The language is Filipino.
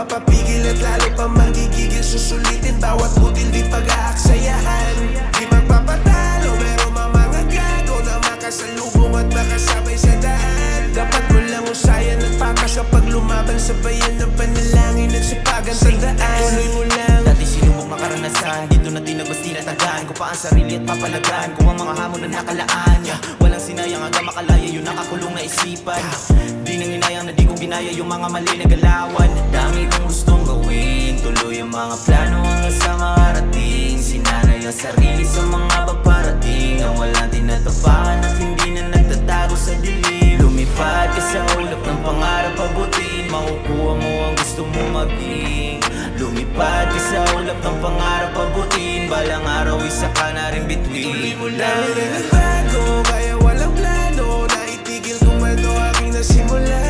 mapapigil at lalo pa manggigigil. Susulitin bawat butil di pag-aaksayahan. Di magpapatalo pero mamangagago na makasalubong at makasabay sa daan. Dapat mo lang usayan at patas kapag lumaban. Sabayan ng panalangin at sipagan. Tandaan, tuloy mo lang. Dati sinubok makaranasan, dito na tinagos tinatagaan ko pa ang sarili at papalagaan ko ang mga hamon na nakalaan. Walang sinayang hanggang makalaya yung nakakulong na isipan. Di nang inayang na di ko ginaya yung mga mali na galawan. Dami kong gustong gawin, tuloy ang mga plano hanggang sa makarating. Sinanay ang sarili sa mga paparating ang walang tinatapakan at hindi na nagtatago sa dilim. Lumipad ka sa ulap ng pangarap, abutin, makukuha mo ang gusto mo maging. Lumipad ka sa ulap ng pangarap, abutin, balang araw isa ka na rin between. Tuloy mo lang. Dami na nagbago, kaya walang plano na itigil kung ano aking nasimula.